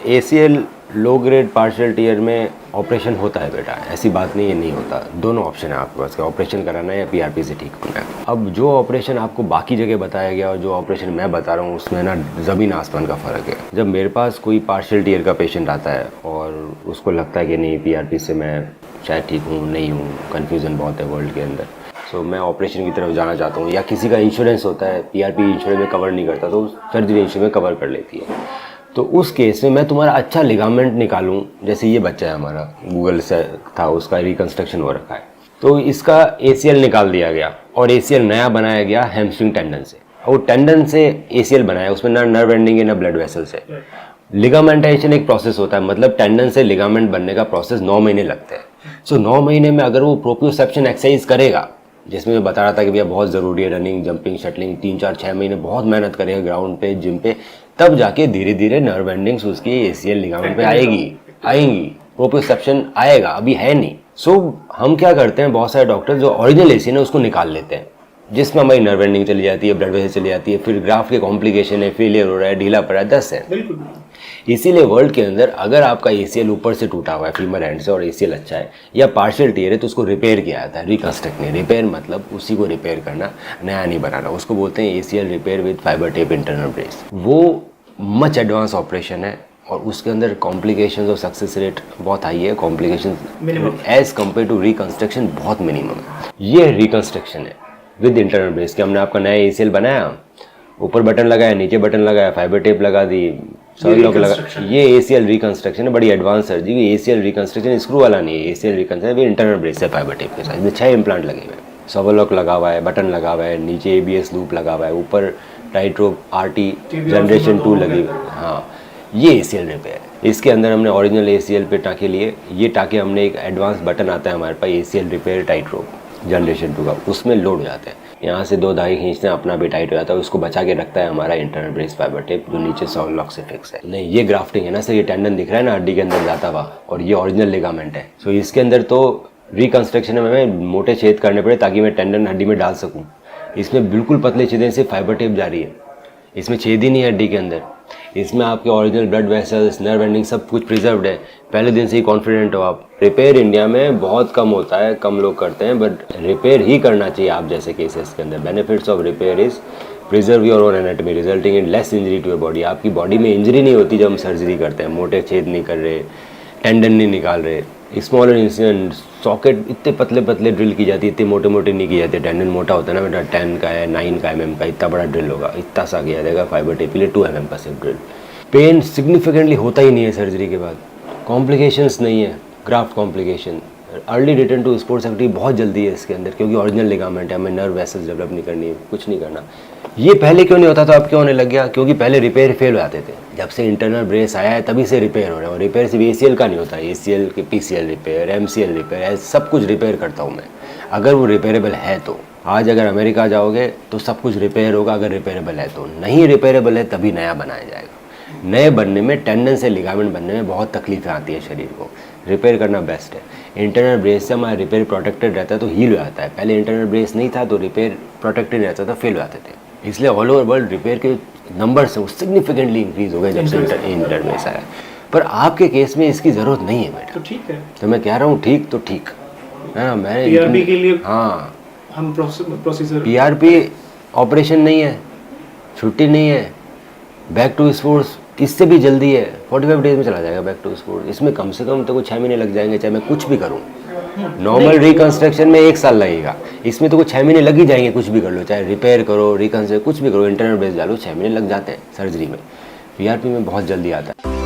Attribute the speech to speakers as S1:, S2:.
S1: ACL low grade partial tier में operation होता है बेटा, ऐसी बात नहीं है नहीं होता। दोनों ऑप्शन है आपके पास, ऑपरेशन कराना है या PRP से ठीक होना है। अब जो ऑपरेशन आपको बाकी जगह बताया गया और जो ऑपरेशन मैं बता रहा हूँ उसमें ना ज़मीन आसमान का फ़र्क है। जब मेरे पास कोई पार्शियल टीयर का पेशेंट आता है और उसको लगता है कि नहीं PRP से मैं शायद ठीक हूँ नहीं हूँ, कन्फ्यूज़न बहुत है वर्ल्ड के अंदर, सो मैं ऑपरेशन की तरफ जाना चाहता हूँ, या किसी का इंश्योरेंस होता है PRP इंश्योरेंस में कवर नहीं करता तो सर्जरी इंश्योरेंस में कवर कर लेती है, तो उस केस में मैं तुम्हारा अच्छा लिगामेंट निकालूं। जैसे ये बच्चा है हमारा, गूगल से था, उसका रिकंस्ट्रक्शन हो रखा है, तो इसका ACL निकाल दिया गया और ACL नया बनाया गया हैमस्ट्रिंग टेंडन से। वो टेंडन से ACL बनाया, उसमें ना नर्व एंडिंग है ना ब्लड वेसल्स है। लिगामेंटेशन एक प्रोसेस होता है, मतलब टेंडन से लिगामेंट बनने का प्रोसेस 9 महीने लगते हैं। सो 9 महीने में अगर वो प्रोप्रियोसेप्शन एक्सरसाइज करेगा, जिसमें मैं बता रहा था कि भैया बहुत ज़रूरी है, रनिंग जंपिंग शटलिंग 3-4-6 महीने बहुत मेहनत करेगा ग्राउंड पे जिम पे, तब जाके धीरे धीरे नर्व एंडिंग्स उसकी ACL लिगामेंट पे आएंगी प्रोप्रियोसेप्शन आएगा, अभी है नहीं। सो हम क्या करते हैं, बहुत सारे डॉक्टर जो ओरिजिनल ACL है उसको निकाल लेते हैं, जिसमें हमारी नर्व एंडिंग चली जाती है, ब्लड वेसल चली जाती है, फिर ग्राफ्ट के कॉम्प्लिकेशन है, फेलियर हो रहा है, ढीला पड़ा है, 10 है। इसीलिए वर्ल्ड के अंदर अगर आपका ACL ऊपर से टूटा हुआ है फीमर एंड से और ACL अच्छा है या पार्शियल टीयर है तो उसको रिपेयर किया जाता है, रिकंस्ट्रक्ट नहीं। रिपेयर मतलब उसी को रिपेयर करना, नया नहीं बनाना, उसको बोलते हैं ACL repair with fibre tape internal brace. वो मच एडवांस ऑपरेशन है और उसके अंदर कॉम्प्लिकेशंस और सक्सेस रेट बहुत हाई है, complications as compare to reconstruction बहुत मिनिमम है। ये रिकंस्ट्रक्शन है विद इंटरनल ब्रेस कि हमने आपका नया ACL बनाया, ऊपर बटन लगाया, नीचे बटन लगाया, फाइबर टेप लगा दी, सॉलिड लॉक लगा, ये ACL रिकंस्ट्रक्शन है, बड़ी advance surgery. ACL reconstruction screw वाला नहीं है, ACL रिकंस्ट्रक्शन इंटरनल ब्रेस है फाइबर टेप के साथ। इसमें 6 इम्प्लांट लगे हुए हैं, सॉलिड लॉक लगा हुआ है, बटन लगा हुआ है, नीचे ABS लूप लगा हुआ है, ऊपर टाइट रोप RT जनरेशन 2 लगी हुई है। हाँ, ये ACL रिपेयर है। इसके अंदर हमने ओरिजिनल ACL पे टाँके लिए, ये टाँके हमने एक एडवांस बटन आता है हमारे पास ACL रिपेयर टाइट रोप जनरेशन 2 का, उसमें लोड हो जाते हैं, यहाँ से 2 धागे खींचते हैं, अपना भी टाइट हो जाता है, उसको बचा के रखता है हमारा इंटरनल ब्रेस फाइबर टेप जो नीचे सॉलिड लॉक से फिक्स है। नहीं, ये ग्राफ्टिंग है ना सर, ये टेंडन दिख रहा है ना हड्डी के अंदर जाता हुआ, और ये ओरिजिनल लिगामेंट है। सो इसके अंदर तो रिकंस्ट्रक्शन में हमें मोटे छेद करने पड़े ताकि मैं टेंडन हड्डी में डाल सकूँ। इसमें बिल्कुल पतले छेद से फाइबर टेप जा रही है, इसमें छेद ही नहीं है हड्डी के अंदर। इसमें आपके original blood vessels, nerve ending सब कुछ प्रिजर्व्ड है, पहले दिन से ही कॉन्फिडेंट हो आप। रिपेयर इंडिया में बहुत कम होता है, कम लोग करते हैं, बट रिपेयर ही करना चाहिए आप जैसे केसेस के अंदर। Benefits of repair is preserve your own anatomy resulting in less injury to your body. आपकी बॉडी में इंजरी नहीं होती जब हम सर्जरी करते हैं, मोटे छेद नहीं कर रहे, टेंडन नहीं निकाल रहे, स्मॉलर इंसिडेंट सॉकेट इतने पतले पतले ड्रिल की जाती है, इतने मोटे मोटे नहीं की जाती। टेंडन मोटा होता है ना बेटा, 10 का है, 9 का mm का, इतना बड़ा ड्रिल होगा, इतना सा किया जाएगा फाइबर टेप के लिए 2 mm का सिर्फ ड्रिल। पेन सिग्निफिकेंटली होता ही नहीं है सर्जरी के बाद, कॉम्प्लिकेशंस नहीं है, graft complication, early return to sports activity बहुत जल्दी है इसके अंदर, क्योंकि ओरिजिनल लिगामेंट है, हमें नर्व वेसल्स डेवलप नहीं करनी, कुछ नहीं करना। ये पहले क्यों नहीं होता था, अब क्यों होने लग गया? क्योंकि पहले रिपेयर फेल हो जाते थे। जब से इंटरनल ब्रेस आया है तभी से रिपेयर हो रहा है, और रिपेयर सिर्फ ACL का नहीं होता है, ACL के PCL रिपेयर, MCL रिपेयर, सब कुछ रिपेयर करता हूँ मैं, अगर वो रिपेयरेबल है तो। आज अगर अमेरिका जाओगे तो सब कुछ रिपेयर होगा अगर रिपेयरेबल है तो, नहीं रिपेयरेबल है तभी नया बनाया जाएगा। नए बनने में, टेंडन से लिगामेंट बनने में बहुत तकलीफें आती है शरीर को, रिपेयर करना बेस्ट है। इंटरनल ब्रेस से हमारा रिपेयर प्रोटेक्टेड रहता है तो हील हो जाता है, पहले इंटरनल ब्रेस नहीं था तो रिपेयर प्रोटेक्टेड रहता था, फेल हो जाते थे। इसलिए ऑल ओवर वर्ल्ड रिपेयर के नंबर्स हैं वो सिग्निफिकेंटली इंक्रीज हो गए जब से इंटरनल ब्रेस आया। पर आपके केस में इसकी ज़रूरत नहीं है बेटा,
S2: तो ठीक है,
S1: तो मैं कह रहा हूँ ठीक तो ठीक है ना। मैं
S2: PRP के लिए
S1: हाँ,
S2: हम प्रोसीजर
S1: PRP ऑपरेशन नहीं है, छुट्टी नहीं है, बैक टू स्पोर्ट्स इससे भी जल्दी है, 45 डेज में चला जाएगा बैक टू स्पोर्ट्स। इसमें कम से कम तो कुछ 6 महीने लग जाएंगे, चाहे मैं कुछ भी करूँ। नॉर्मल रिकंस्ट्रक्शन में 1 साल लगेगा, इसमें तो कुछ 6 महीने लग ही जाएंगे, कुछ भी कर लो, चाहे रिपेयर करो, रिकंस्ट्रक्ट कुछ भी करो, इंटरनल ब्रेस डालो, 6 महीने लग जाते हैं सर्जरी में। PRP में बहुत जल्दी आता है।